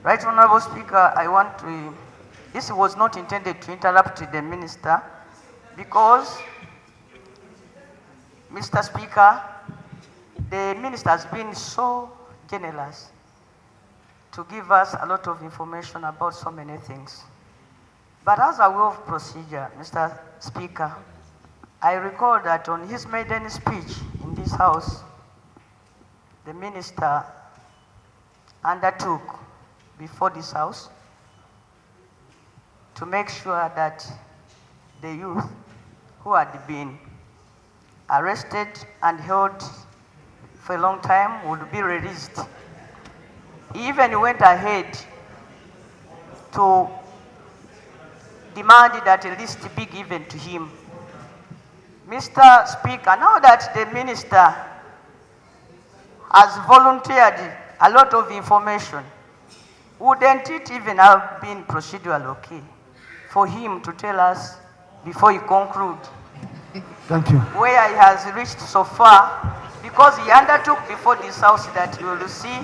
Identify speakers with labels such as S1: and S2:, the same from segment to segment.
S1: Right Honorable Speaker, this was not intended to interrupt the Minister because, Mr. Speaker, the Minister has been so generous to give us a lot of information about so many things. But as a way of procedure, Mr. Speaker, I recall that on his maiden speech in this House, the Minister undertook before this House to make sure that the youth who had been arrested and held for a long time would be released. He even went ahead to demand that a list be given to him. Mr. Speaker, now that the Minister has volunteered a lot of information, wouldn't it even have been procedural okay for him to tell us before he concludes
S2: Thank you.
S1: where he has reached so far? Because he undertook before this House that you will see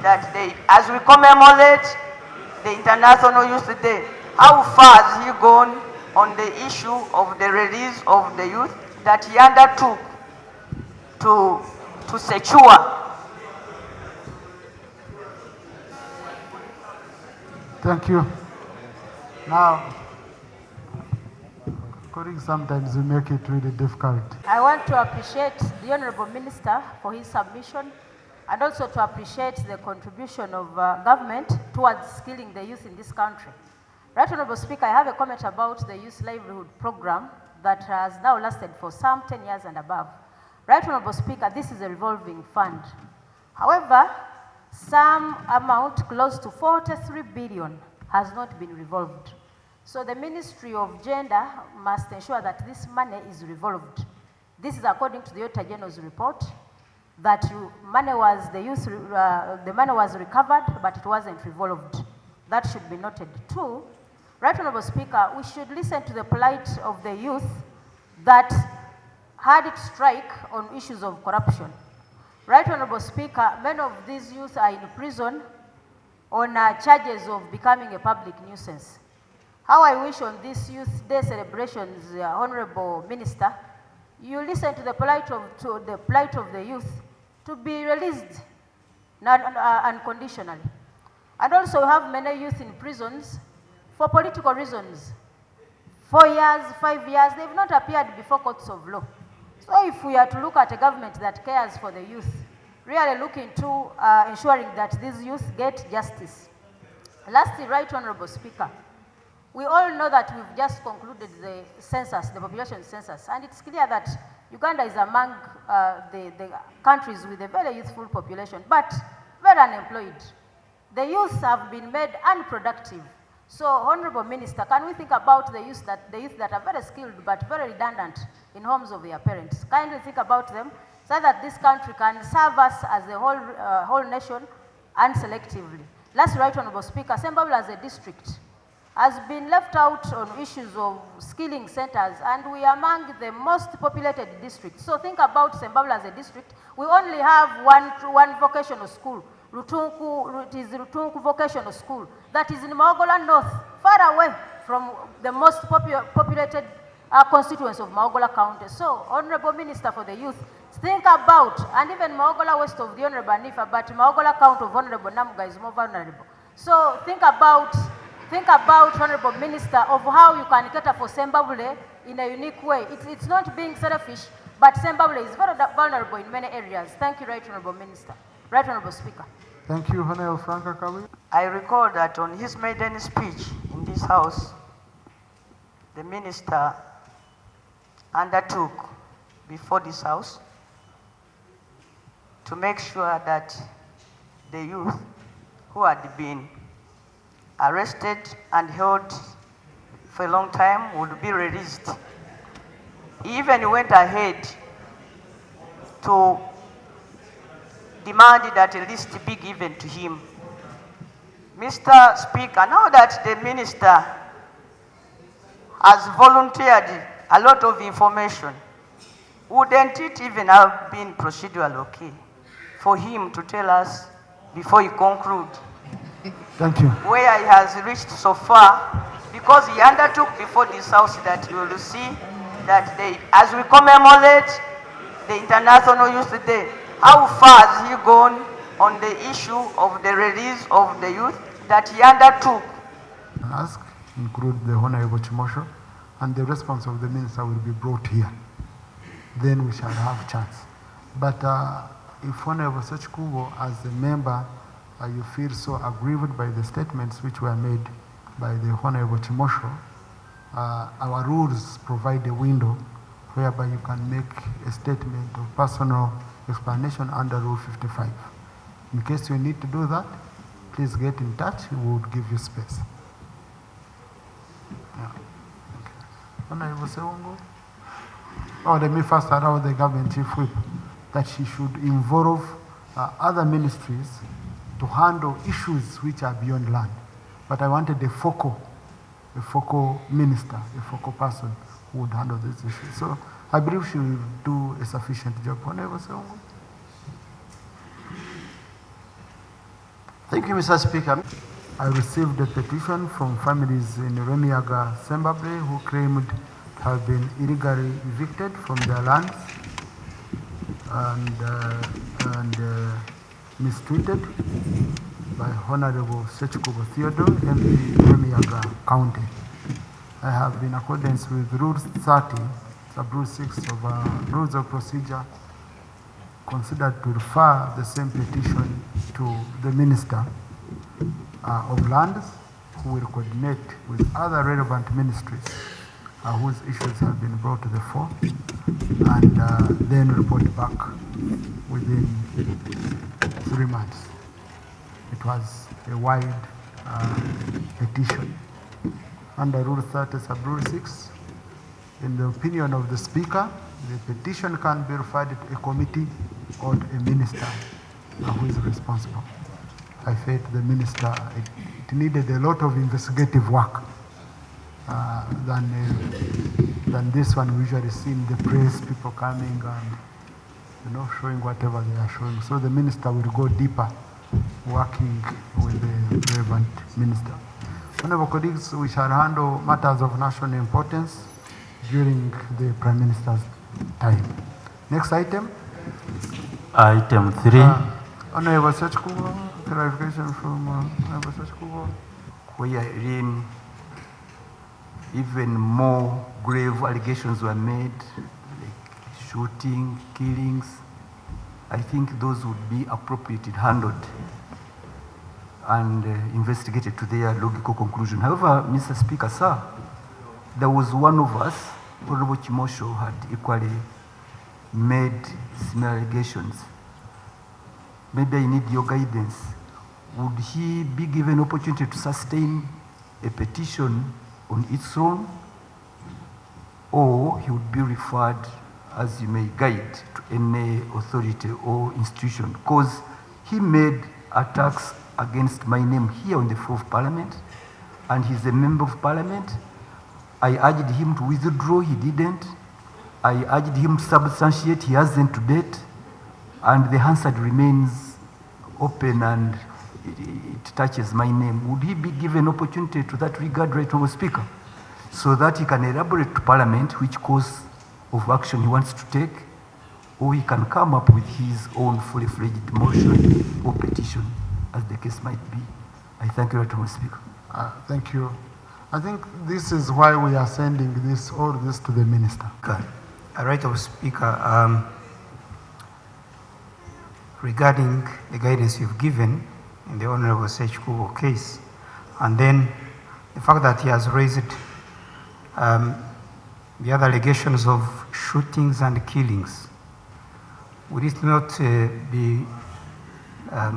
S1: that as we commemorate the International Youth Day, how far has he gone on the issue of the release of the youth that he undertook to secure?
S2: Thank you. Now, colleagues, sometimes we make it really difficult.
S3: I want to appreciate the Honourable Minister for his submission and also to appreciate the contribution of government towards skilling the youth in this country. Right Honourable Speaker, I have a comment about the Youth Livelihood Program that has now lasted for some 10 years and above. Right Honourable Speaker, this is a revolving fund. However, some amount close to 43 billion has not been revolved. So the Ministry of Gender must ensure that this money is revolved. This is according to the Auditor General's report, that the money was recovered, but it wasn't revolved. That should be noted too. Right Honourable Speaker, we should listen to the plight of the youth that had it strike on issues of corruption. Right Honourable Speaker, many of these youth are in prison on charges of becoming a public nuisance. How I wish on this Youth Day celebrations, Honourable Minister, you listen to the plight of the youth to be released unconditionally. And also we have many youth in prisons for political reasons. 4 years, 5 years, they've not appeared before courts of law. So if we are to look at a government that cares for the youth, really look into ensuring that these youth get justice. Lastly, Right Honourable Speaker, we all know that we've just concluded the census, the population census, and it's clear that Uganda is among the countries with a very youthful population, but very unemployed. The youth have been made unproductive. So, Honourable Minister, can we think about the youth that are very skilled but very redundant in homes of their parents? Kindly think about them so that this country can serve us as a whole nation and selectively. Last, Right Honourable Speaker, Zimbabwe as a district has been left out on issues of skilling centers, and we are among the most populated districts. So think about Zimbabwe as a district. We only have one vocational school. It is Rutunku Vocational School that is in Maogola North, far away from the most populated constituents of Maogola County. So, Honourable Minister for the Youth, think about, and even Maogola West of the Honourable Nifa, but Maogola County of Honourable Namboze is more vulnerable. So, think about, Honourable Minister, of how you can cater for Zimbabwe in a unique way. It's not being selfish, but Zimbabwe is very vulnerable in many areas. Thank you, Right Honourable Minister. Right Honourable Speaker.
S2: Thank you, Honourable Franka Kawi.
S1: I recall that on his maiden speech in this House, the Minister undertook before this House to make sure that the youth who had been arrested and held for a long time would be released. He even went ahead to demand that a list be given to him. Mr. Speaker, now that the Minister has volunteered a lot of information, wouldn't it even have been procedural okay for him to tell us before he concludes
S2: Thank you.
S1: where he has reached so far, because he undertook before this house that you will see that as we commemorate the International Youth Day, how far has he gone on the issue of the release of the youth that he undertook.
S2: Ask include the Honorable Chimosho, and the response of the minister will be brought here. Then we shall have chance. But if Honorable Sechkubo, as a member, you feel so aggrieved by the statements which were made by the Honorable Chimosho, our rules provide a window whereby you can make a statement of personal explanation under Rule 55. In case you need to do that, please get in touch. We will give you space. Yeah. Okay. Honorable Sewongo? Oh, let me first allow the government chief whip that she should involve other ministries to handle issues which are beyond land. But I wanted a focal minister, a focal person who would handle this issue. So I believe she will do a sufficient job. Honorable Sewongo?
S4: Thank you, Mr. Speaker.
S2: I received a petition from families in Remiaga, Zimbabwe, who claimed to have been illegally evicted from their lands and mistreated by Honorable Sechkubo Theodore, MP Remiaga County. I have, in accordance with Rule 30, Sub-Rule 6 of Rules of Procedure, considered to refer the same petition to the Minister of Lands, who will coordinate with other relevant ministries whose issues have been brought to the fore, and then report back within 3 months. It was a wide petition. Under Rule 30, Sub-Rule 6, in the opinion of the Speaker, the petition can be referred to a committee or a minister who is responsible. I felt the minister, it needed a lot of investigative work than this one we usually see in the press, people coming and showing whatever they are showing. So the minister will go deeper, working with the relevant minister. Honorable colleagues, we shall handle matters of national importance during the Prime Minister's time. Next item.
S5: Item 3.
S2: Honorable Sechkubo, clarification from Honorable Sechkubo.
S4: Wherein even more grave allegations were made, like shooting, killings. I think those would be appropriately handled and investigated to their logical conclusion. However, Mr. Speaker, sir, there was one of us, Honorable Chimosho, had equally made similar allegations. Maybe I need your guidance. Would he be given opportunity to sustain a petition on its own, or he would be referred, as you may guide, to any authority or institution? Because he made attacks against my name here on the floor of Parliament, and he's a member of Parliament. I urged him to withdraw, he didn't. I urged him to substantiate, he hasn't to date, and the Hansard remains open and it touches my name. Would he be given opportunity to that regard, right, Honorable Speaker, so that he can elaborate to Parliament which course of action he wants to take, or he can come up with his own fully fledged motion or petition, as the case might be? I thank you, right, Honorable Speaker.
S2: Thank you. I think this is why we are sending all this to the Minister.
S6: Right, Honorable Speaker, regarding the guidance you've given in the Honorable Sechkubo case, and then the fact that he has raised the other allegations of shootings and killings, would it not be a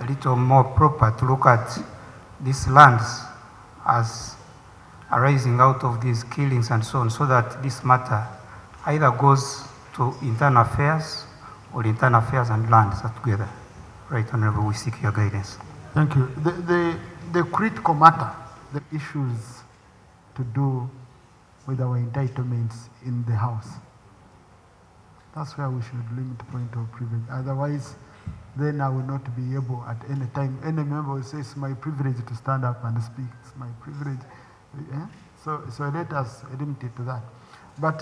S6: little more proper to look at these lands as arising out of these killings and so on, so that this matter either goes to internal affairs or internal affairs and lands together? Right, Honorable, we seek your guidance.
S2: Thank you. The critical matter, the issues to do with our entitlements in the House, that's where we should limit point of privilege. Otherwise, then I will not be able at any time. Any member will say it's my privilege to stand up and speak. It's my privilege. So let us limit it to that. But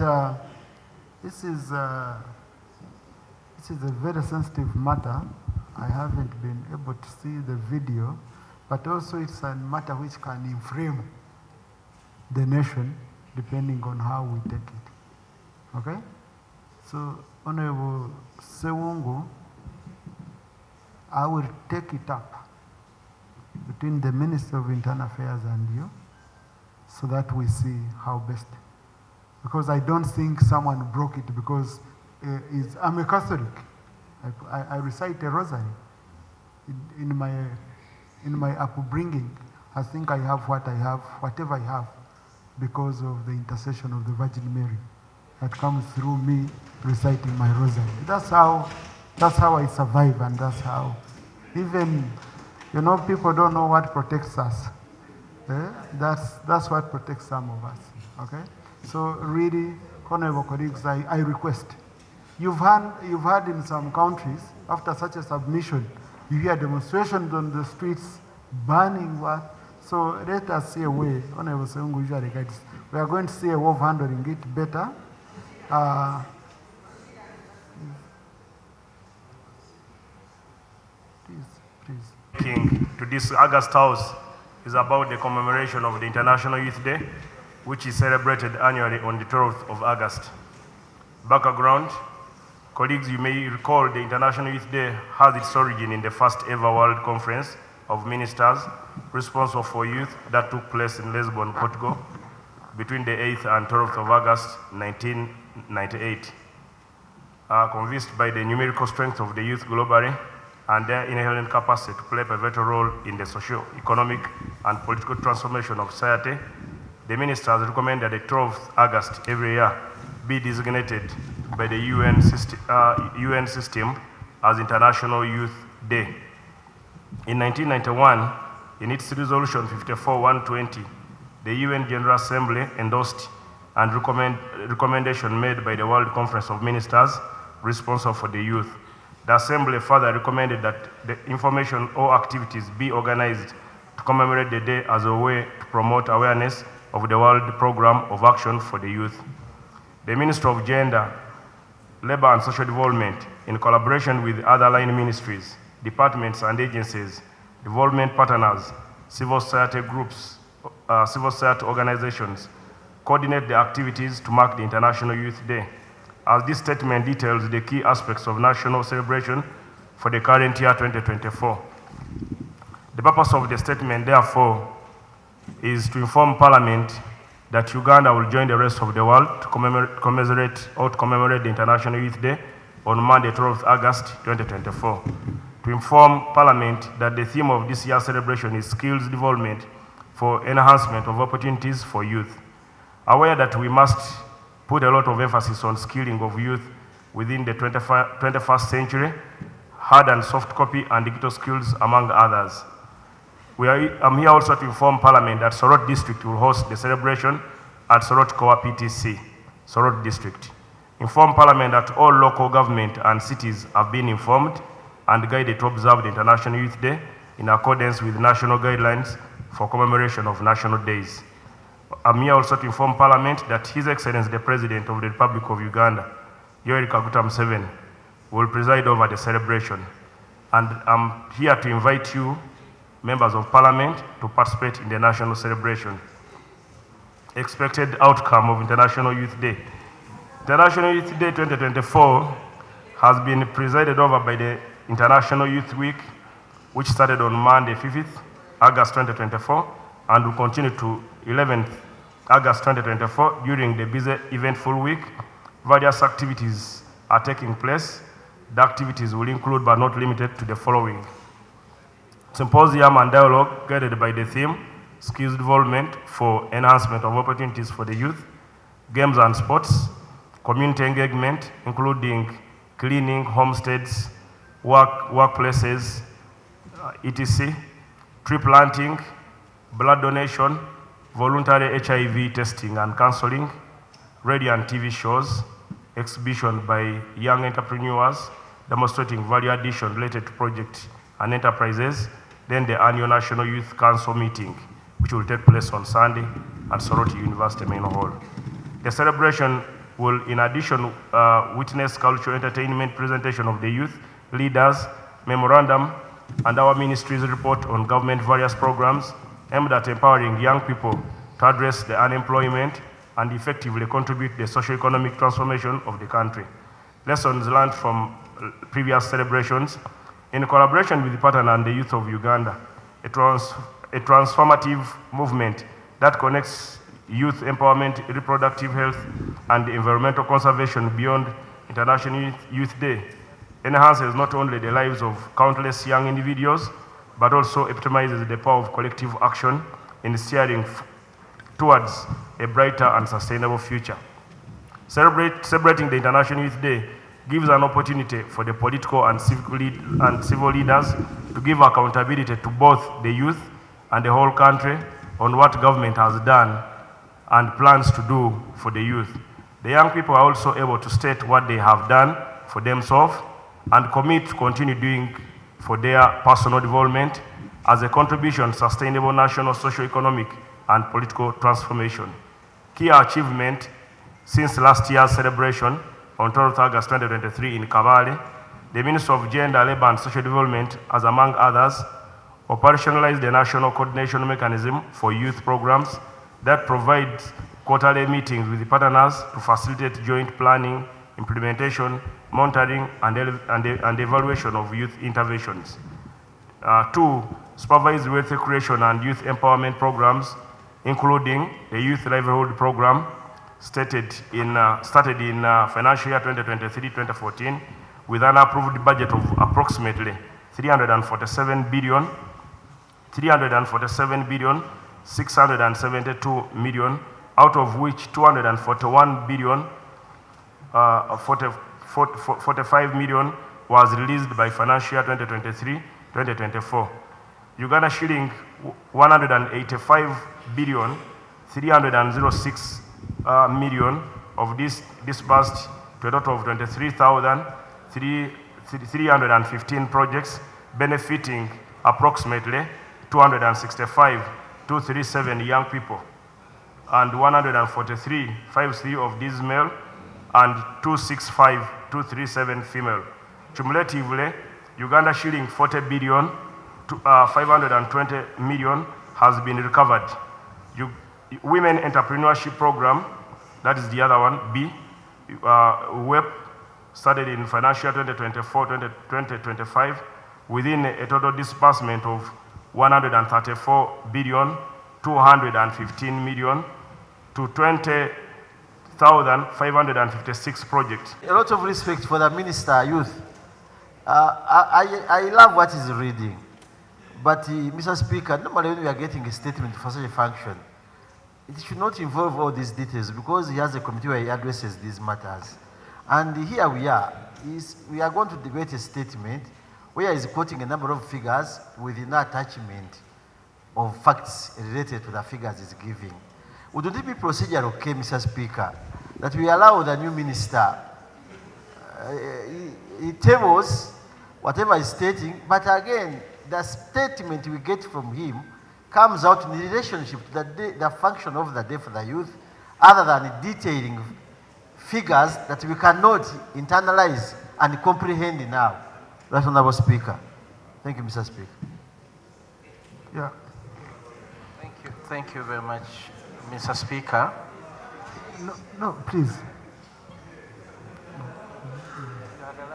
S2: this is a very sensitive matter. I haven't been able to see the video, but also it's a matter which can inflame the nation depending on how we take it. Okay? So, Honorable Sewungu, I will take it up between the Minister of Internal Affairs and you so that we see how best. Because I don't think someone broke it because I'm a Catholic. I recite a rosary in my upbringing. I think I have what I have, whatever I have, because of the intercession of the Virgin Mary that comes through me reciting my rosary. That's how I survive, and that's how even, people don't know what protects us. That's what protects some of us. Okay? So really, honorable colleagues, I request. You've had in some countries, after such a submission, you hear demonstrations on the streets, burning what. So let us see a way, Honorable Sewungu usually guides. We are going to see a way of handling it better. Please.
S7: King to this August House is about the commemoration of the International Youth Day, which is celebrated annually on the 12th of August. Background, colleagues, you may recall the International Youth Day has its origin in the first ever World Conference of Ministers responsible for youth that took place in Lisbon, Portugal, between the 8th and 12th of August 1998. Convinced by the numerical strength of the youth globally and their inherent capacity to play a pivotal role in the socio-economic and political transformation of society, the ministers recommend that the 12th August every year be designated by the UN system as International Youth Day. In 1991, in its resolution 54-120, the UN General Assembly endorsed and recommendation made by the World Conference of Ministers responsible for the youth. The Assembly further recommended that the information or activities be organized to commemorate the day as a way to promote awareness of the World Program of Action for the Youth. The Ministry of Gender, Labor and Social Development, in collaboration with other line ministries, departments and agencies, development partners, civil society groups, civil society organizations, coordinate the activities to mark the International Youth Day. As this statement details the key aspects of national celebration for the current year 2024. The purpose of the statement, therefore, is to inform Parliament that Uganda will join the rest of the world to commemorate the International Youth Day on Monday, 12th August 2024. To inform Parliament that the theme of this year's celebration is skills development for enhancement of opportunities for youth. Aware that we must put a lot of emphasis on skilling of youth within the 21st century, hard and soft copy and digital skills among others. I'm here also to inform Parliament that Sorot District will host the celebration at Sorot Koa PTC, Sorot District. Inform Parliament that all local government and cities have been informed and guided to observe the International Youth Day in accordance with national guidelines for commemoration of national days. I'm here also to inform Parliament that His Excellency the President of the Republic of Uganda, Yoweri Kaguta Museveni, will preside over the celebration. And I'm here to invite you, members of Parliament, to participate in the national celebration. Expected outcome of International Youth Day. International Youth Day 2024 has been presided over by the International Youth Week, which started on Monday, 5th August 2024, and will continue to 11th August 2024 during the busy eventful week. Various activities are taking place. The activities will include but not limited to the following: symposium and dialogue guided by the theme, skills development for enhancement of opportunities for the youth, games and sports, community engagement, including cleaning, homesteads, workplaces, etc., tree planting, blood donation, voluntary HIV testing and counseling, radio and TV shows, exhibition by young entrepreneurs, demonstrating value addition related to projects and enterprises. Then the annual National Youth Council meeting, which will take place on Sunday at Soroti University Main Hall. The celebration will, in addition, witness cultural entertainment presentation of the youth leaders, memorandum, and our ministry's report on government various programs aimed at empowering young people to address the unemployment and effectively contribute to the socio-economic transformation of the country. Lessons learned from previous celebrations. In collaboration with the partner and the youth of Uganda, a transformative movement that connects youth empowerment, reproductive health, and environmental conservation beyond International Youth Day enhances not only the lives of countless young individuals, but also epitomizes the power of collective action in steering towards a brighter and sustainable future. Celebrating the International Youth Day gives an opportunity for the political and civil leaders to give accountability to both the youth and the whole country on what government has done and plans to do for the youth. The young people are also able to state what they have done for themselves and commit to continue doing for their personal development as a contribution to sustainable national, socio-economic, and political transformation. Key achievement since last year's celebration on 12th August 2023 in Kabale, the Minister of Gender, Labour and Social Development has, among others, operationalized the National Coordination Mechanism for Youth Programs that provides quarterly meetings with the partners to facilitate joint planning, implementation, monitoring, and evaluation of youth interventions. 2, supervise youth creation and youth empowerment programs, including the Youth Livelihood Program, started in financial year 2023-2014 with an approved budget of approximately 347 billion 672 million, out of which 241 billion 45 million was released by financial year 2023-2024. Uganda shilling 185 billion 306 million of this disbursed to a total of 23,315 projects, benefiting approximately 265,237 young people, and 143,53 of these male, and 265,237 female. Cumulatively, Uganda shilling 40 billion 520 million has been recovered. Women Entrepreneurship Program, that is the other one, B, WEP, started in financial year 2024-2025 within a total disbursement of 134 billion 215 million to 20,556 projects.
S8: A lot of respect for the Minister Youth. I love what he's reading. But, Mr. Speaker, normally when we are getting a statement for such a function, it should not involve all these details because he has a committee where he addresses these matters. And here we are going to debate a statement where he is quoting a number of figures with no attachment of facts related to the figures he's giving. Wouldn't it be procedural, okay, Mr. Speaker, that we allow the new minister, he tables whatever he's stating, but again, the statement we get from him comes out in relationship to the function of the day for the youth, other than detailing figures that we cannot internalize and comprehend now. Right, Honorable Speaker. Thank you, Mr. Speaker.
S2: Yeah.
S9: Thank you very much, Mr. Speaker.
S2: No, please.